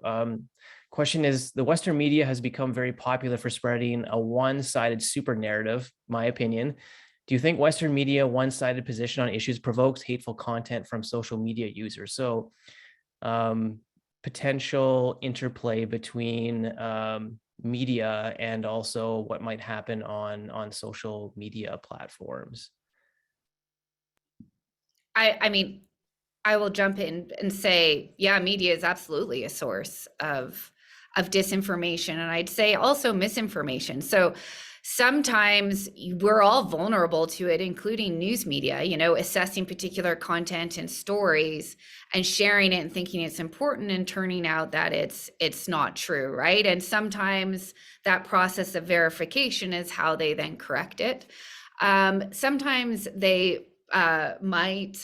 Question is, the Western media has become very popular for spreading a one-sided super narrative, my opinion. Do you think Western media one-sided position on issues provokes hateful content from social media users? So potential interplay between media and also what might happen on social media platforms. I mean, I will jump in and say, yeah, media is absolutely a source of disinformation, and I'd say also misinformation. So sometimes we're all vulnerable to it, including news media, assessing particular content and stories and sharing it and thinking it's important and turning out that it's not true, right? And sometimes that process of verification is how they then correct it. Sometimes they might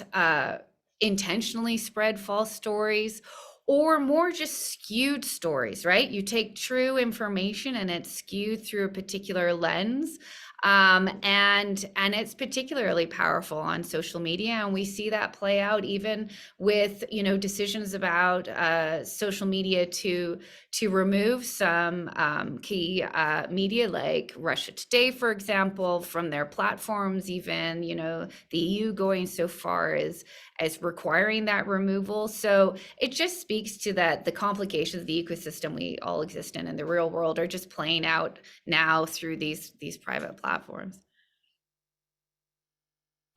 intentionally spread false stories, or more just skewed stories, right? You take true information and it's skewed through a particular lens. And it's particularly powerful on social media. And we see that play out even with, decisions about social media to remove some key media like Russia Today, for example, from their platforms, even, the EU going so far as requiring that removal. So it just speaks to that the complications of the ecosystem we all exist in the real world are just playing out now through these private platforms.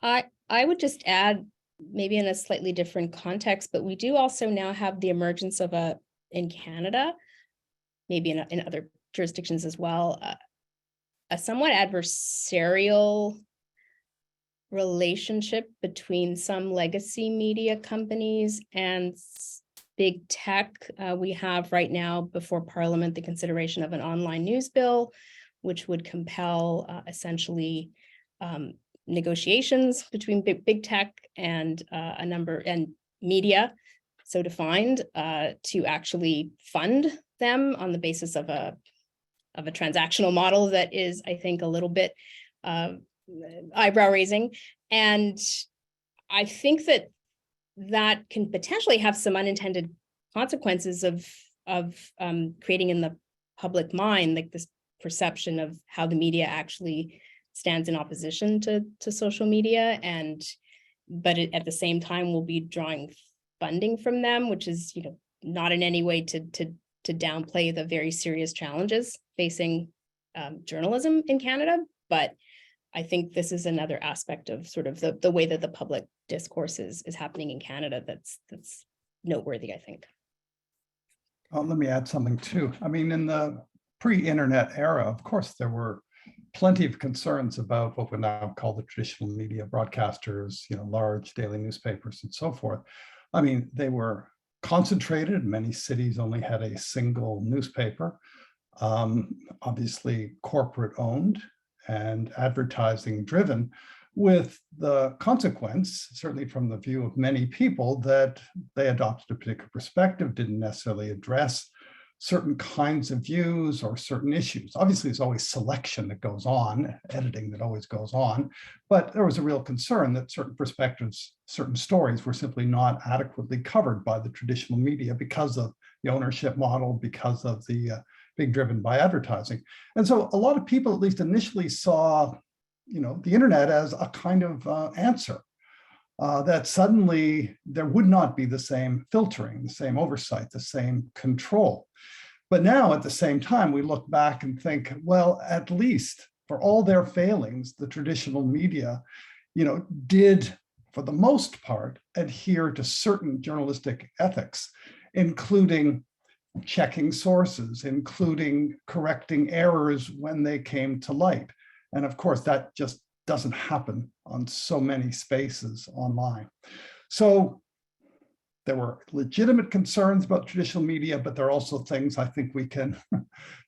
I would just add, maybe in a slightly different context, but we do also now have the emergence of in Canada, maybe in other jurisdictions as well, a somewhat adversarial relationship between some legacy media companies and big tech. We have right now before Parliament the consideration of an online news bill, which would compel essentially negotiations between big tech and and media, so defined, to actually fund them on the basis of a transactional model that is, I think, a little bit eyebrow raising. And I think that can potentially have some unintended consequences of creating in the public mind, like this perception of how the media actually stands in opposition to social media, but at the same time will be drawing funding from them, which is not in any way to downplay the very serious challenges facing journalism in Canada. But I think this is another aspect of sort of the way that the public discourse is happening in Canada that's noteworthy, I think. Let me add something too. I mean, in the pre-internet era, of course, there were plenty of concerns about what we now call the traditional media, broadcasters, large daily newspapers and so forth. I mean, they were concentrated. Many cities only had a single newspaper, obviously corporate owned and advertising driven, with the consequence, certainly from the view of many people, that they adopted a particular perspective, didn't necessarily address certain kinds of views or certain issues. Obviously, there's always selection that goes on, editing that always goes on, but there was a real concern that certain perspectives, certain stories were simply not adequately covered by the traditional media because of the ownership model, because of the being driven by advertising. And so a lot of people, at least initially, saw the internet as a kind of answer, that suddenly there would not be the same filtering, the same oversight, the same control. But now at the same time, we look back and think, well, at least for all their failings, the traditional media, did, for the most part, adhere to certain journalistic ethics, including checking sources, including correcting errors when they came to light. And of course, that just doesn't happen on so many spaces online. So there were legitimate concerns about traditional media, but there are also things I think we can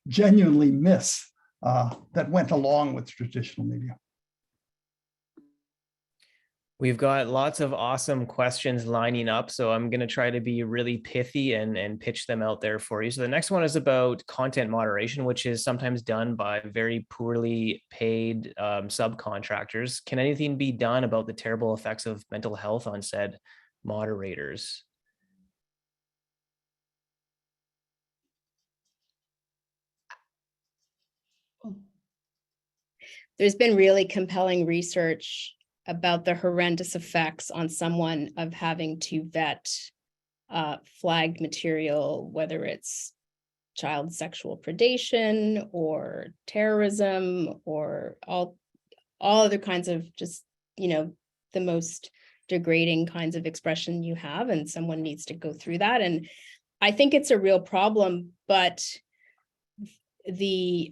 genuinely miss that went along with traditional media. We've got lots of awesome questions lining up, so I'm going to try to be really pithy and pitch them out there for you. So the next one is about content moderation, which is sometimes done by very poorly paid subcontractors. Can anything be done about the terrible effects of mental health on said moderators? There's been really compelling research about the horrendous effects on someone of having to vet flagged material, whether it's child sexual predation or terrorism or all other kinds of just, the most degrading kinds of expression you have, and someone needs to go through that. And I think it's a real problem, but the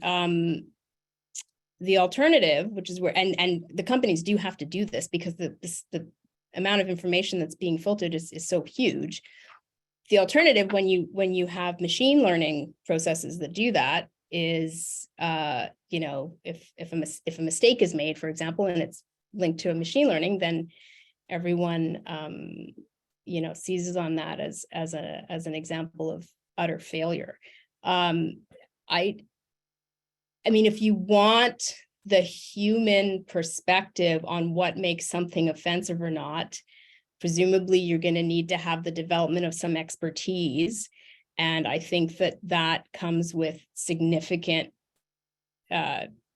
The alternative, which is where, and the companies do have to do this because the amount of information that's being filtered is so huge. The alternative, when you have machine learning processes that do that, is you know, if a mistake is made, for example, and it's linked to a machine learning, then everyone you know, seizes on that as an example of utter failure. I mean, if you want the human perspective on what makes something offensive or not, presumably you're going to need to have the development of some expertise. And I think that comes with significant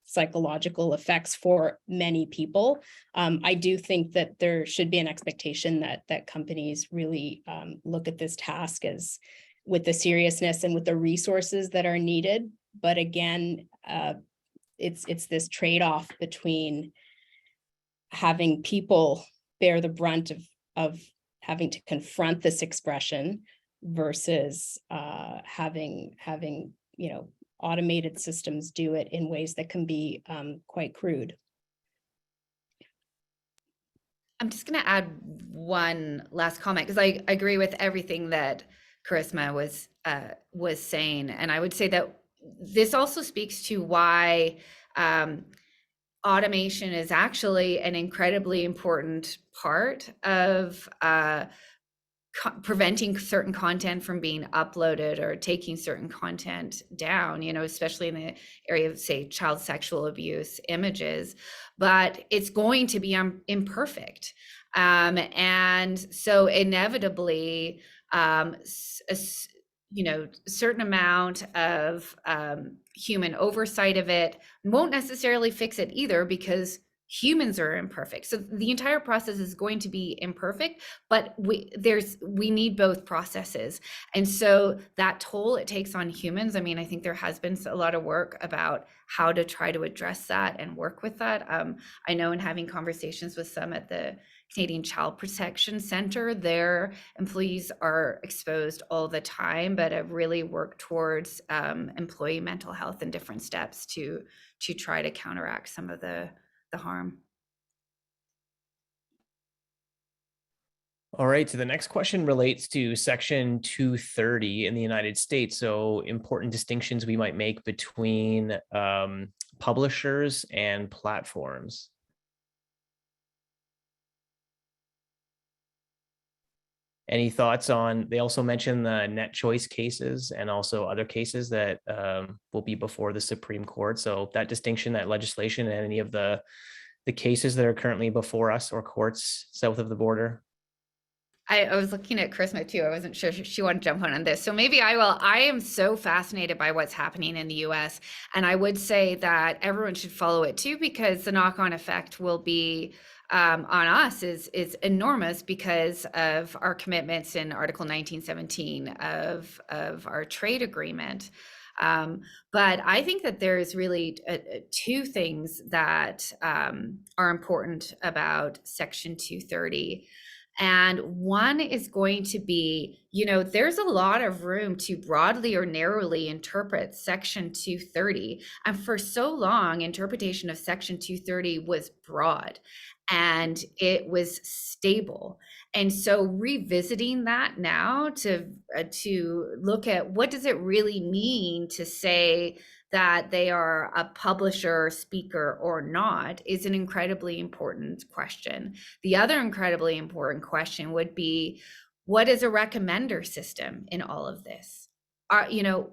psychological effects for many people. I do think that there should be an expectation that companies really look at this task as with the seriousness and with the resources that are needed. But again, it's this trade-off between having people bear the brunt of having to confront this expression versus having you know, automated systems do it in ways that can be quite crude. I'm just going to add one last comment because I agree with everything that Carissima was saying, and I would say that this also speaks to why automation is actually an incredibly important part of preventing certain content from being uploaded or taking certain content down, you know, especially in the area of, say, child sexual abuse images, but it's going to be imperfect. And so inevitably, you know, a certain amount of human oversight of it won't necessarily fix it either, because humans are imperfect. So the entire process is going to be imperfect, but we need both processes. And so that toll it takes on humans, I mean, I think there has been a lot of work about how to try to address that and work with that. I know in having conversations with some at the Canadian Child Protection Center, their employees are exposed all the time, but have really worked towards employee mental health and different steps to try to counteract some of the harm. All right, so the next question relates to Section 230 in the United States. So important distinctions we might make between publishers and platforms. Any thoughts on, they also mentioned the net choice cases and also other cases that will be before the Supreme Court. So that distinction, that legislation, and any of the cases that are currently before us or courts south of the border. I was looking at Carissima too. I wasn't sure if she wanted to jump on this. So maybe I will. I am so fascinated by what's happening in the US. And I would say that everyone should follow it too, because the knock-on effect will be on us is enormous because of our commitments in Article 1917 of our trade agreement. But I think that there's really two things that are important about Section 230. And one is going to be, you know, there's a lot of room to broadly or narrowly interpret Section 230. And for so long, interpretation of Section 230 was broad and it was stable. And so revisiting that now to look at what does it really mean to say that they are a publisher, speaker, or not is an incredibly important question. The other incredibly important question would be, what is a recommender system in all of this? You know,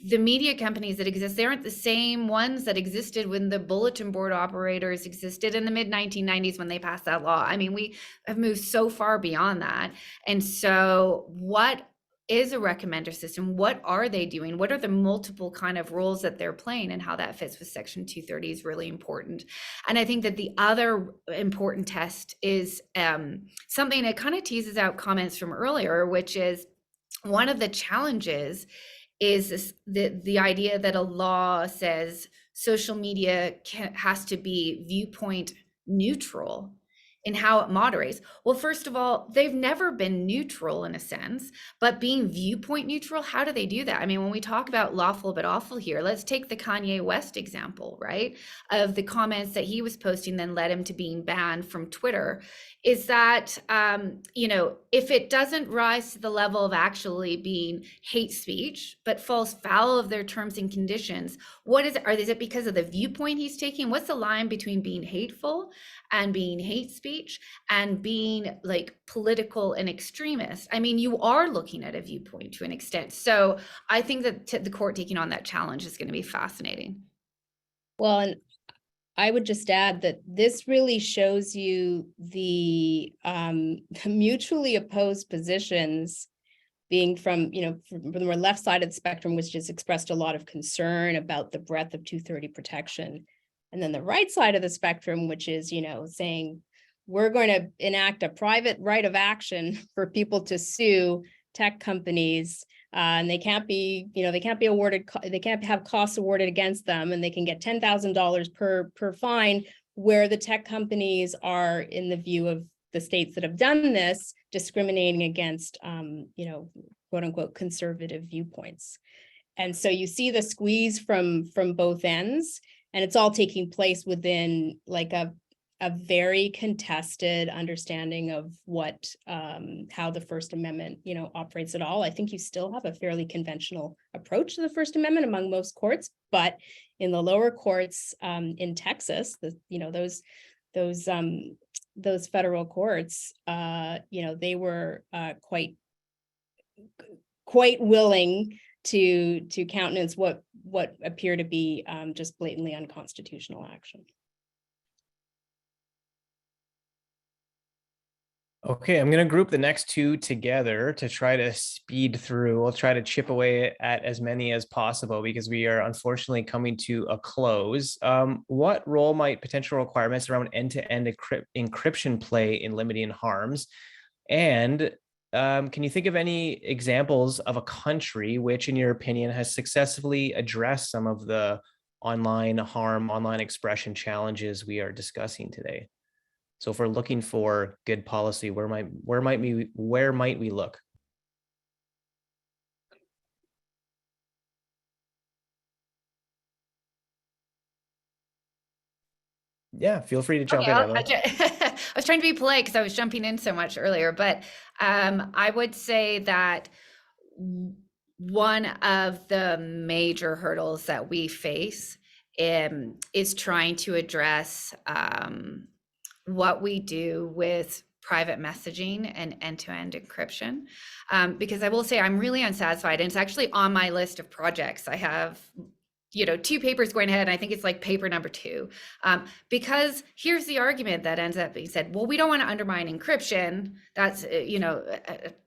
the media companies that exist, they aren't the same ones that existed when the bulletin board operators existed in the mid-1990s when they passed that law. I mean, we have moved so far beyond that. And so what is a recommender system? What are they doing? What are the multiple kind of roles that they're playing, and how that fits with Section 230 is really important. And I think that the other important test is something that kind of teases out comments from earlier, which is one of the challenges is the idea that a law says social media has to be viewpoint neutral. in how it moderates. Well, first of all, they've never been neutral in a sense, but being viewpoint neutral, how do they do that? I mean, when we talk about lawful but awful here, let's take the Kanye West example, right? Of the comments that he was posting then led him to being banned from Twitter. Is that, you know, if it doesn't rise to the level of actually being hate speech, but falls foul of their terms and conditions, what is it? Is it because of the viewpoint he's taking? What's the line between being hateful and being hate speech and being like political and extremist? I mean, you are looking at a viewpoint to an extent. So I think that the court taking on that challenge is going to be fascinating. Well, and I would just add that this really shows you the mutually opposed positions being from the more left side of the spectrum, which has expressed a lot of concern about the breadth of 230 protection. And then the right side of the spectrum, which is, saying we're going to enact a private right of action for people to sue tech companies, and they can't be awarded, they can't have costs awarded against them, and they can get $10,000 per fine, where the tech companies are, in the view of the states that have done this, discriminating against, quote unquote, conservative viewpoints. And so you see the squeeze from both ends, and it's all taking place within like a very contested understanding of what, how the First Amendment, operates at all. I think you still have a fairly conventional approach to the First Amendment among most courts, but in the lower courts, in Texas, those federal courts, they were quite willing to countenance what appear to be just blatantly unconstitutional action. Okay, I'm going to group the next two together to try to speed through. We'll try to chip away at as many as possible because we are unfortunately coming to a close. What role might potential requirements around end-to-end encryption play in limiting harms? And can you think of any examples of a country which, in your opinion, has successfully addressed some of the online harm, online expression challenges we are discussing today? So if we're looking for good policy, where might we look? Yeah, feel free to jump in. I was trying to be polite because I was jumping in so much earlier, but I would say that one of the major hurdles that we face is trying to address what we do with private messaging and end-to-end encryption. Because I will say I'm really unsatisfied, and it's actually on my list of projects. I have, 2 papers going ahead, and I think it's like paper number 2. Because here's the argument that ends up being said, well, we don't want to undermine encryption. That's,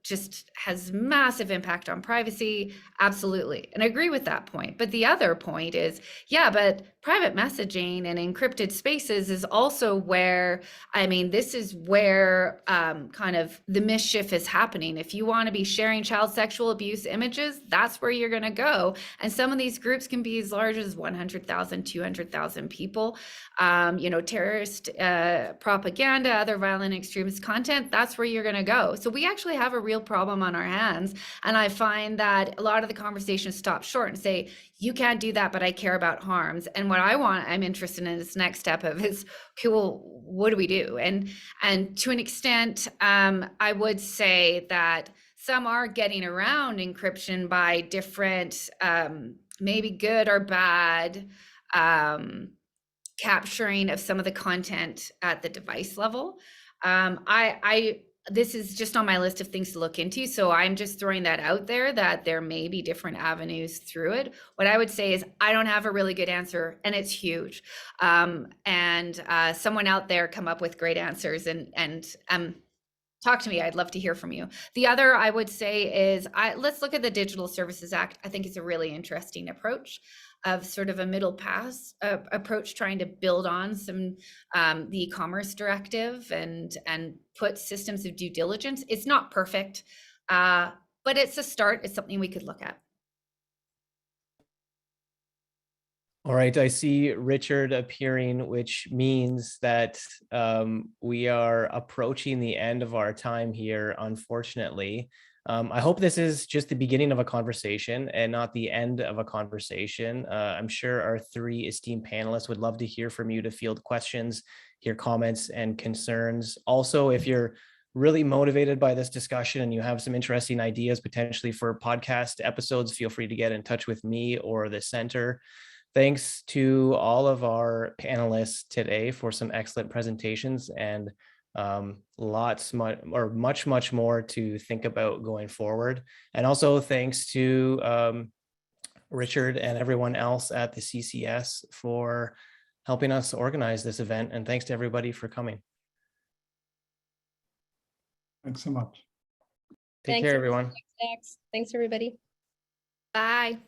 just has massive impact on privacy. Absolutely. And I agree with that point. But the other point is, yeah, but private messaging and encrypted spaces is also where, this is where kind of the mischief is happening. If you want to be sharing child sexual abuse images, that's where you're going to go. And some of these groups can be as large as 100,000, 200,000 people. Terrorist propaganda, other violent extremist content, that's where you're going to go. So we actually have a real problem on our hands. And I find that a lot of the conversations stop short and say, you can't do that, but I care about harms. And what I'm interested in this next step of is, okay, well, what do we do? And to an extent, I would say that some are getting around encryption by different, maybe good or bad, capturing of some of the content at the device level. This is just on my list of things to look into. So I'm just throwing that out there, that there may be different avenues through it. What I would say is I don't have a really good answer, and it's huge. Someone out there come up with great answers and talk to me. I'd love to hear from you. The other I would say is let's look at the Digital Services Act. I think it's a really interesting approach of sort of a middle pass approach, trying to build on some the e-commerce directive and put systems of due diligence. It's not perfect, but it's a start. It's something we could look at. All right, I see Richard appearing, which means that we are approaching the end of our time here, unfortunately. I hope this is just the beginning of a conversation and not the end of a conversation. I'm sure our three esteemed panelists would love to hear from you, to field questions, hear comments and concerns. Also, if you're really motivated by this discussion and you have some interesting ideas potentially for podcast episodes, feel free to get in touch with me or the center. Thanks to all of our panelists today for some excellent presentations, and much more to think about going forward. And also thanks to Richard and everyone else at the CCS for helping us organize this event. And thanks to everybody for coming. Thanks so much. Take care, everyone. Thanks, everybody. Bye.